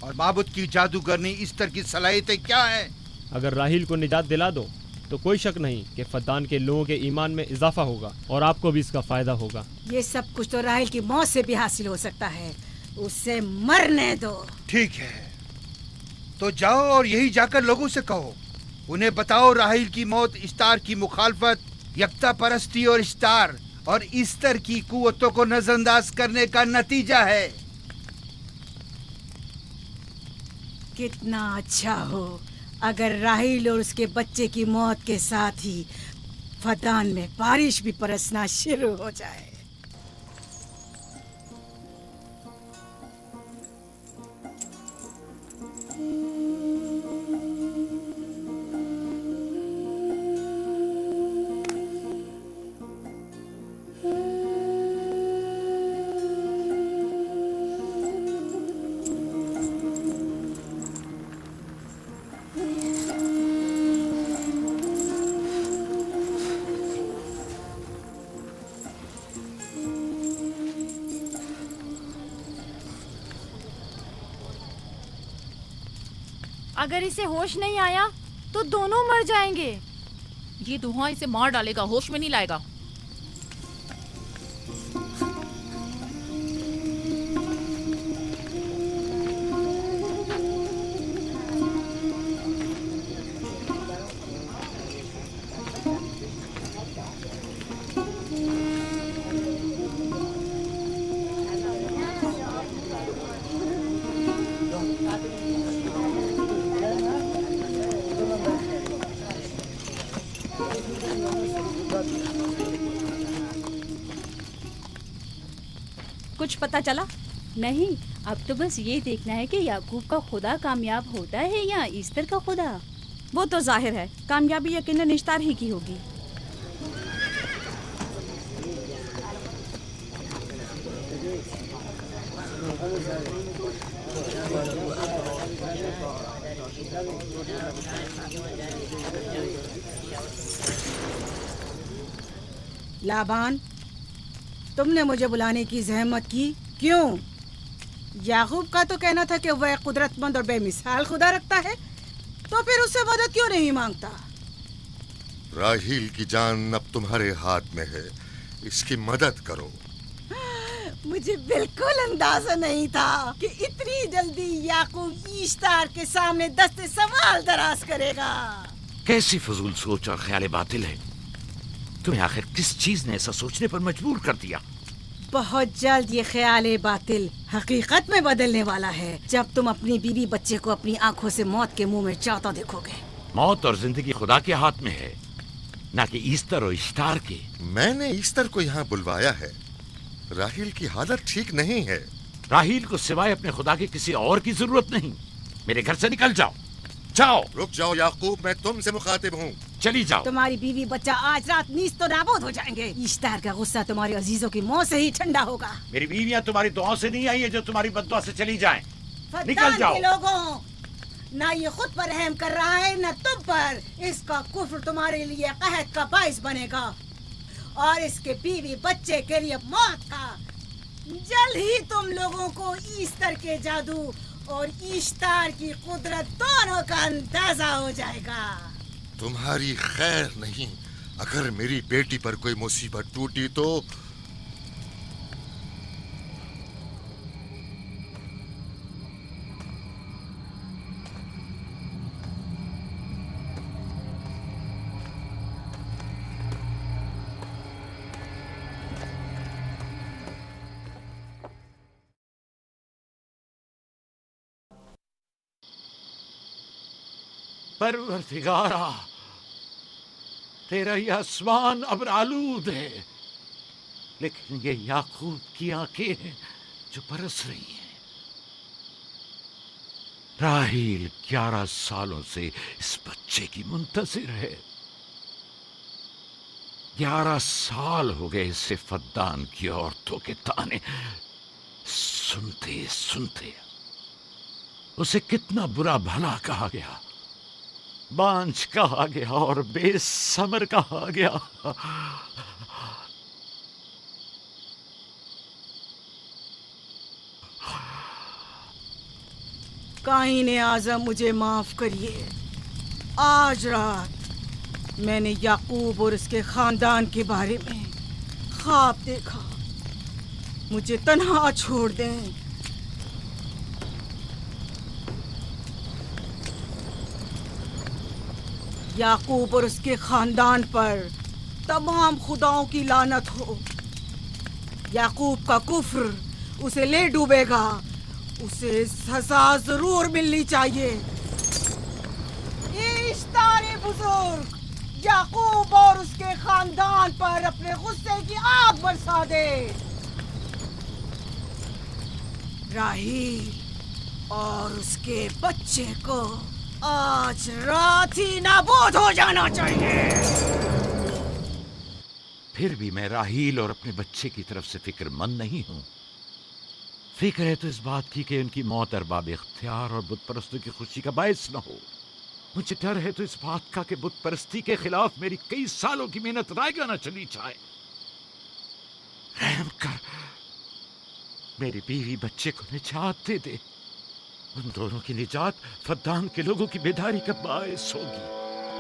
और माबुद की जादूगरनी इश्तार की सलाहियतें क्या हैं। अगर राहील को निजात दिला दो तो कोई शक नहीं कि फद्दान के लोगों के ईमान में इजाफा होगा और आपको भी इसका फायदा होगा। ये सब कुछ तो राहील की मौत से भी हासिल हो सकता है। उसे मरने दो। ठीक है, तो जाओ और यही जाकर लोगों से कहो, उन्हें बताओ राहील की मौत इश्तार की मुखालफत, यकता परस्ती और इश्तार और इस्तर की कुव्वतों को नजरअंदाज करने का नतीजा है। कितना अच्छा हो अगर राहील और उसके बच्चे की मौत के साथ ही फद्दान में बारिश भी बरसना शुरू हो जाए। अगर इसे होश नहीं आया तो दोनों मर जाएंगे। ये धुआं इसे मार डालेगा, होश में नहीं लाएगा। कुछ पता चला? नहीं, अब तो बस ये देखना है कि याकूब का खुदा कामयाब होता है या ईस्टर का खुदा। वो तो जाहिर है कामयाबी यकीनन इश्तार ही की होगी। लाबान, तुमने मुझे बुलाने की जहमत की, क्यों? याकूब का तो कहना था कि वह कुदरतमंद और बेमिसाल खुदा रखता है, तो फिर उससे मदद क्यों नहीं मांगता? राहील की जान अब तुम्हारे हाथ में है, इसकी मदद करो। मुझे बिल्कुल अंदाजा नहीं था कि इतनी जल्दी याकूब ईश्तार के सामने दस्ते सवाल दराज करेगा। कैसी फजूल सोच और ख्याल बातिल है। तुम्हें आखिर किस चीज ने ऐसा सोचने पर मजबूर कर दिया? बहुत जल्द ये ख्याल बातिल हकीकत में बदलने वाला है, जब तुम अपनी बीवी बच्चे को अपनी आंखों से मौत के मुंह में जाता देखोगे। मौत और जिंदगी खुदा के हाथ में है, ना कि ईस्टर और इश्तार के। मैंने ईस्टर को यहाँ बुलवाया है। राहील की हालत ठीक नहीं है। राहील को सिवाय अपने खुदा के किसी और की जरूरत नहीं। मेरे घर से निकल जाओ। जाओ। रुक जाओ याकूब, मैं तुमसे मुखातिब हूँ। चली जाओ। तुम्हारी बीवी बच्चा आज रात नीस तो नाबूद हो जाएंगे। ईश्तार का गुस्सा तुम्हारे अजीजों की मौत से ही ठंडा होगा। मेरी बीवियाँ तुम्हारी दुआओं से नहीं आई है जो तुम्हारी बद्दुआ से चली जाएं। निकल जाओ। लोगों, ना ये खुद पर रहम कर रहा है न तुम पर। इसका कुफ्र तुम्हारे लिए कहत का बाइस बनेगा और इसके बीवी बच्चे के लिए मौत का। जल्द ही तुम लोगों को ईस्टर के जादू और ईश्तार की कुदरत दोनों का अंदाजा हो जाएगा। तुम्हारी खैर नहीं। अगर मेरी बेटी पर कोई मुसीबत टूटी तो परवरदिगारा, तेरा ये आसमान अब आलूद है, लेकिन ये याकूब की आंखें हैं जो बरस रही हैं। राहील 11 सालों से इस बच्चे की मुंतजिर है। 11 साल हो गए इसे फद्दान की औरतों के ताने सुनते सुनते। उसे कितना बुरा भला कहा गया, बांझ कहा गया और बेसमर कहा गया। काहीन आज़म, मुझे माफ करिए। आज रात मैंने याकूब और उसके खानदान के बारे में ख्वाब देखा। मुझे तन्हा छोड़ दें। याकूब और उसके खानदान पर तमाम खुदाओं की लानत हो। याकूब का कुफ्र उसे ले डूबेगा। उसे सजा जरूर मिलनी चाहिए। इश्तारे बुजुर्ग, याकूब और उसके खानदान पर अपने गुस्से की आग बरसा दे। राहील और उसके बच्चे को आज रात ही नाबूद हो जाना चाहिए। फिर भी मैं राहील और अपने बच्चे की तरफ से फिक्रमंद नहीं हूं। फिक्र है तो इस बात की कि उनकी मौत अरबाब इख्तियार और बुत परस्तों की खुशी का बायस न हो। मुझे डर है तो इस बात का कि बुत परस्ती के खिलाफ मेरी कई सालों की मेहनत रायगा न चली जाए। रहम कर, मेरी बीवी बच्चे को निजात दे दे। उन दोनों की निजात फद्दान के लोगों की बेदारी का बायस होगी।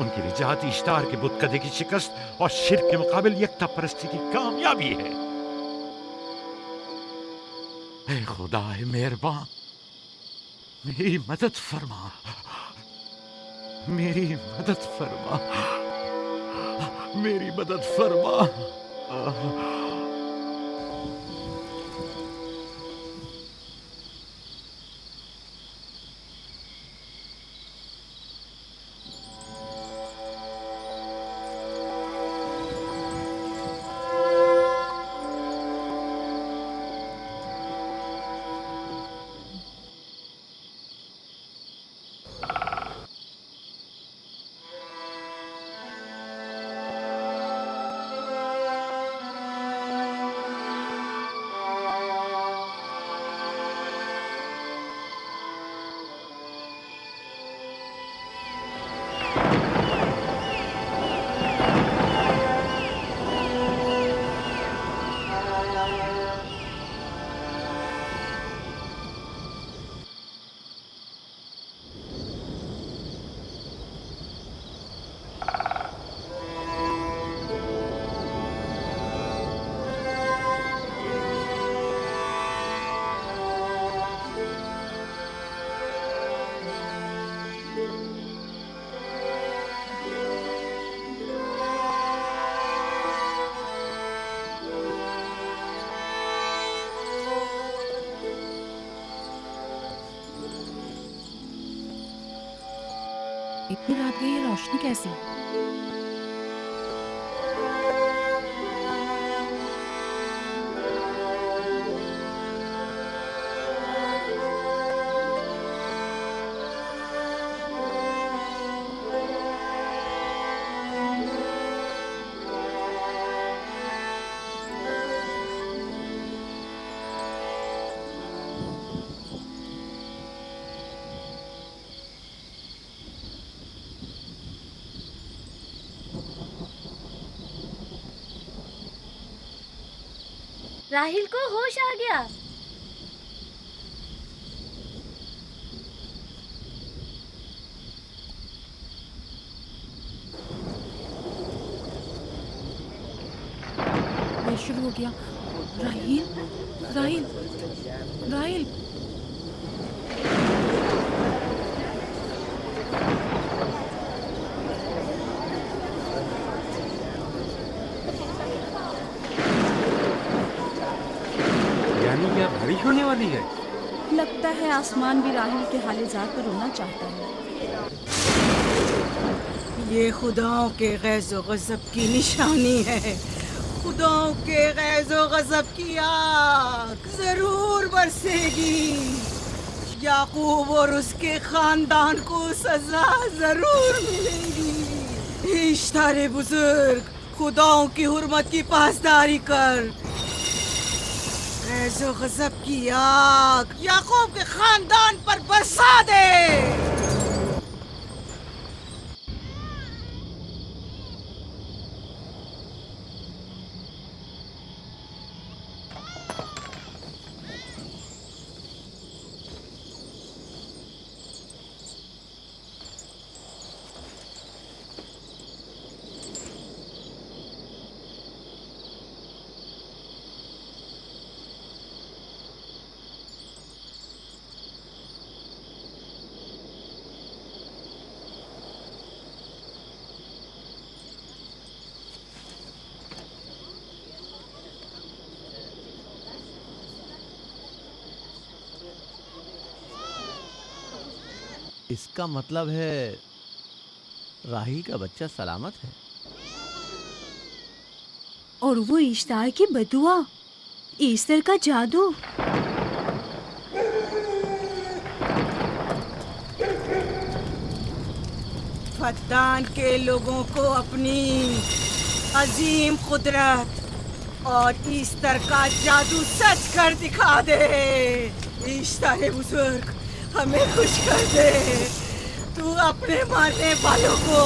उनकी निजात इश्तार के बुत कदे की शिकस्त और शिर्क के मुकाबिल यकता परस्ती की कामयाबी है। ऐ खुदा मेहरबान, मेरी मदद फरमा, मेरी मदद फरमा, मेरी मदद फरमा। इतनी रात गई, ये रोशनी कैसी? राहिल को होश आ गया। ये शुरू हो गया। राहिल, राहिल, राहिल। यानी क्या बारिश होने वाली है? लगता है आसमान भी राहिल के हाल-ए-जार पर रोना चाहता है। ये खुदाओं के गैज़ो गज़ब की निशानी है। खुदाओं के गैज़ो गज़ब की आग जरूर बरसेगी। याकूब और उसके खानदान को सजा जरूर मिलेगी। इश्तारे बुजुर्ग, खुदाओं की हुर्मत की पासदारी कर। गैज़ो गज़ब की आग याकूब के खानदान पर बरसा दे। इसका मतलब है राहिल का बच्चा सलामत है। और वो इश्तार की बदुआ, ईस्टर का जादू। फद्दान के लोगों को अपनी अजीम कुदरत और ईस्टर का जादू सच कर दिखा दे। ईस्टर बुजुर्ग, हमें खुश कर दे। तू अपने मारने वालों को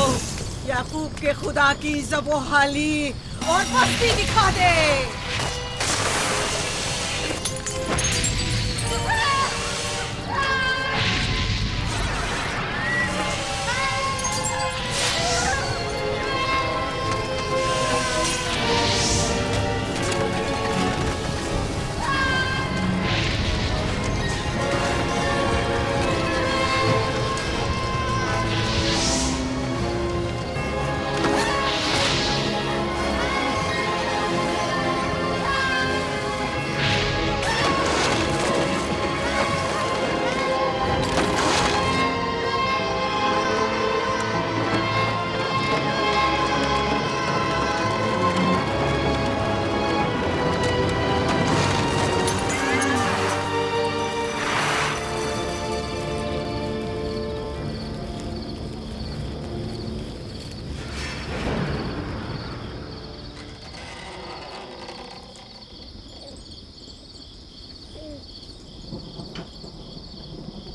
याकूब के खुदा की ज़बोहाली और मस्ती दिखा दे।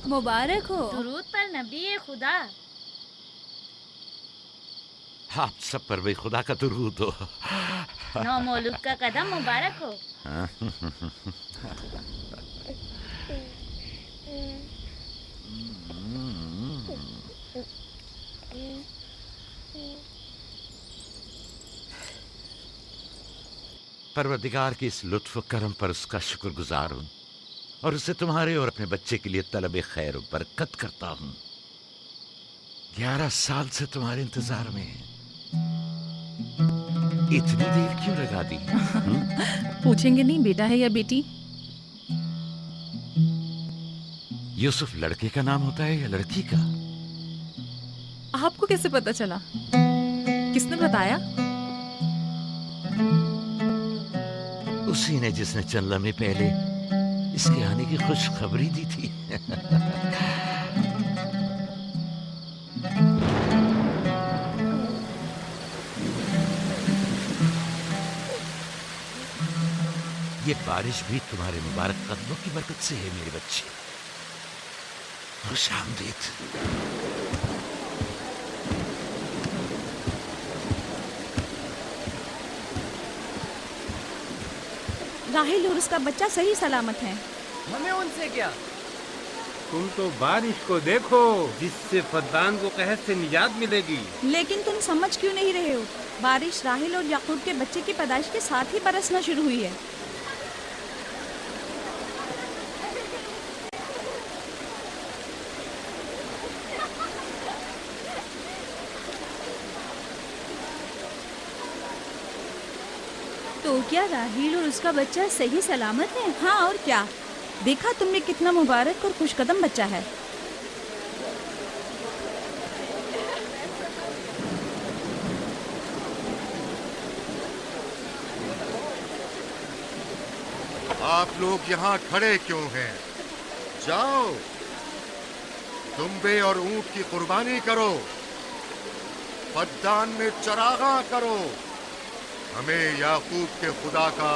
मुबारक हो। दुरूद पर नबी खुदा। आप सब पर भी खुदा का दुरूद हो। नौ मौलूद का कदम मुबारक हो। परवरदिगार की इस लुत्फ करम पर उसका शुक्रगुजार हूँ और उसे तुम्हारे और अपने बच्चे के लिए तलब खैर बरकत करता हूँ। 11 साल से तुम्हारे इंतजार में इतनी देर क्यों लगा दी? पूछेंगे नहीं बेटा है या बेटी? यूसुफ लड़के का नाम होता है या लड़की का? आपको कैसे पता चला? किसने बताया? उसी ने जिसने चंद लम्हे पहले इसके आने की खुशखबरी दी थी। ये बारिश भी तुम्हारे मुबारक कदमों की बरकत से है मेरे बच्चे। खुश आमदीद। राहिल और उसका बच्चा सही सलामत है। हमें उनसे क्या? तुम तो बारिश को देखो जिससे फद्दान को कहत से निजात मिलेगी। लेकिन तुम समझ क्यों नहीं रहे हो? बारिश राहिल और याकूब के बच्चे की पैदाइश के साथ ही बरसना शुरू हुई है। तो क्या राहील और उसका बच्चा सही सलामत है? हाँ और क्या, देखा तुमने कितना मुबारक और खुशकदम बच्चा है। आप लोग यहाँ खड़े क्यों हैं? जाओ, दुम्बे और ऊंट की कुर्बानी करो, फद्दान में चरागा करो। हमें याकूब के खुदा का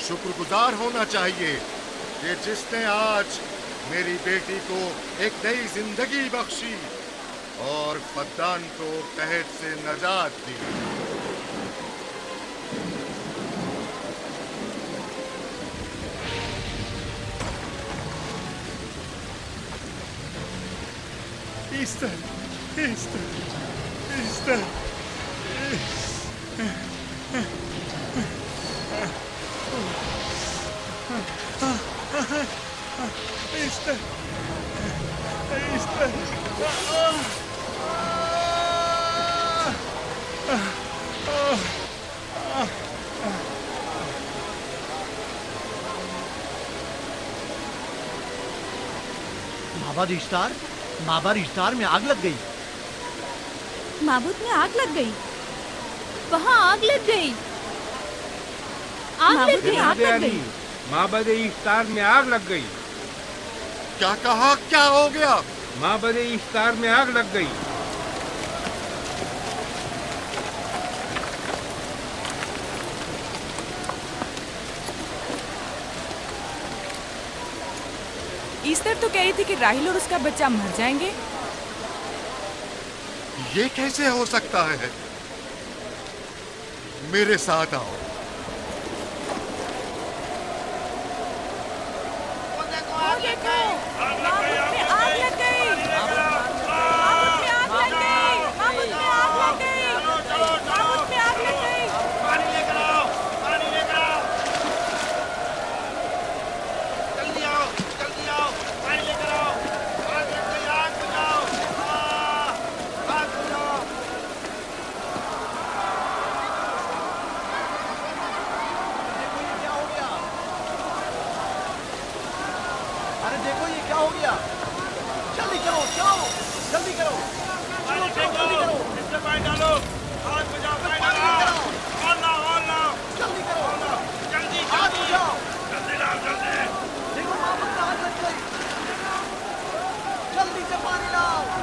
शुक्रगुजार होना चाहिए कि जिसने आज मेरी बेटी को एक नई जिंदगी बख्शी और फद्दान को कहत से नजात दी। माबाद इश्तार में आग लग गई। माबूद में आग लग गई। वहाँ आग लग गई। आग लग गई। आग लग गई। माबद इफ्तार में आग लग गई। क्या कहा? क्या हो गया? माबद इफ्तार में आग लग गई। ईस्टर तो कह रही थी कि राहिल और उसका बच्चा मर जाएंगे। ये कैसे हो सकता है? मेरे साथ आओ।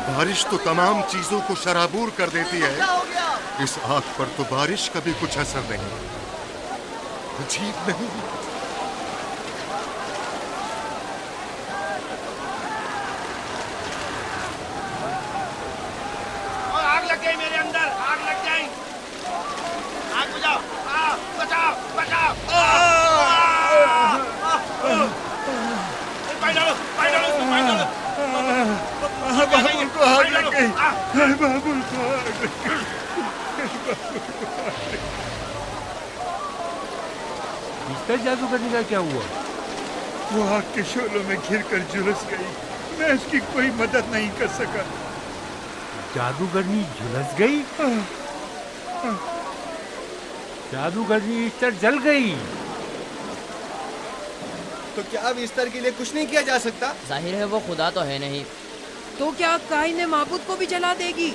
बारिश तो तमाम चीजों को शराबूर कर देती है, इस आग पर तो बारिश का भी कुछ असर नहीं। अजीब नहीं? आग लग गई मेरे अंदर, आग लग गई। आग बुझाओ, बचाओ बचाओ। पानी डालो, पानी डालो, पानी डालो। बाबुल को आग लग गई। बाबुल को आग लग गई। मिस्टर जादूगरनी का क्या हुआ? वो आग के शोलों में घिरकर झुलस गई। मैं उसकी कोई मदद नहीं कर सका। जादूगरनी झुलस गई? जादूगरनी इस्तर जल गई। तो क्या अब इस्तर के लिए कुछ नहीं किया जा सकता? जाहिर है वो खुदा तो है नहीं। तो क्या काई ने माबूद को भी जला देगी?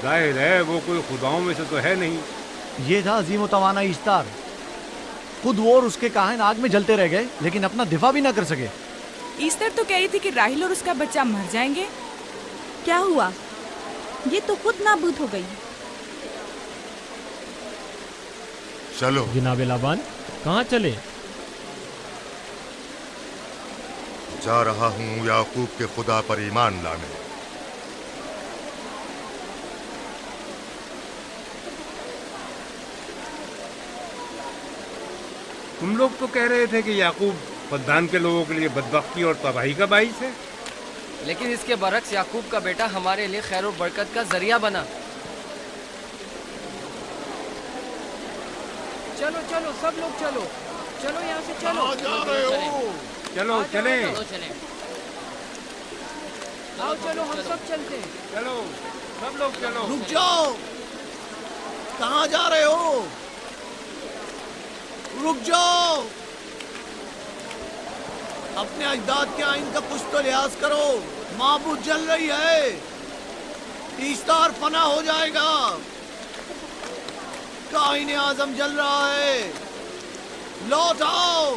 जाहिर है वो कोई खुदाओं में से तो है नहीं। ये था अजीम तवाना ईस्तार। खुद वो और उसके काहिन आग में जलते रह गए, लेकिन अपना दिफा भी ना कर सके। ईस्टर तो कह रही थी कि राहिल और उसका बच्चा मर जाएंगे। क्या हुआ? ये तो खुद नाबूद हो गई। चलो जनाब लाबान, कहाँ चले? जा रहा हूँ याकूब के खुदा पर ईमान लाने। तुम लोग तो कह रहे थे कि याकूब फद्दान के लोगों के लिए बदबख्ती और तबाही का बाइस है, लेकिन इसके बरक्स याकूब का बेटा हमारे लिए खैर और बरकत का जरिया बना। चलो चलो सब लोग चलो, चलो यहाँ से चलो। जा रहे हो? चलो चले। आओ चलो हम सब चलते हैं। चलो सब लोग चलो। रुक जाओ, कहाँ जा रहे हो? रुक जाओ, अपने अजदाद के आइन का कुछ तो लिहाज करो। माबूद जल रही है, ईस्तार फना हो जाएगा। काहिन आजम जल रहा है, लौट आओ।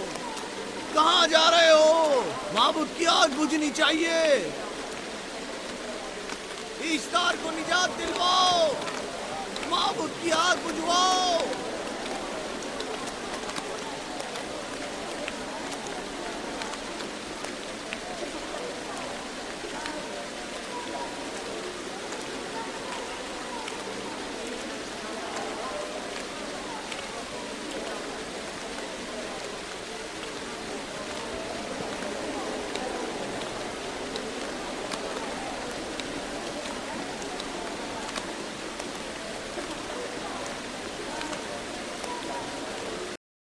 कहाँ जा रहे हो? माबूद की आग बुझनी चाहिए। ईस्तार को निजात दिलवाओ, माबूद की आग बुझवाओ।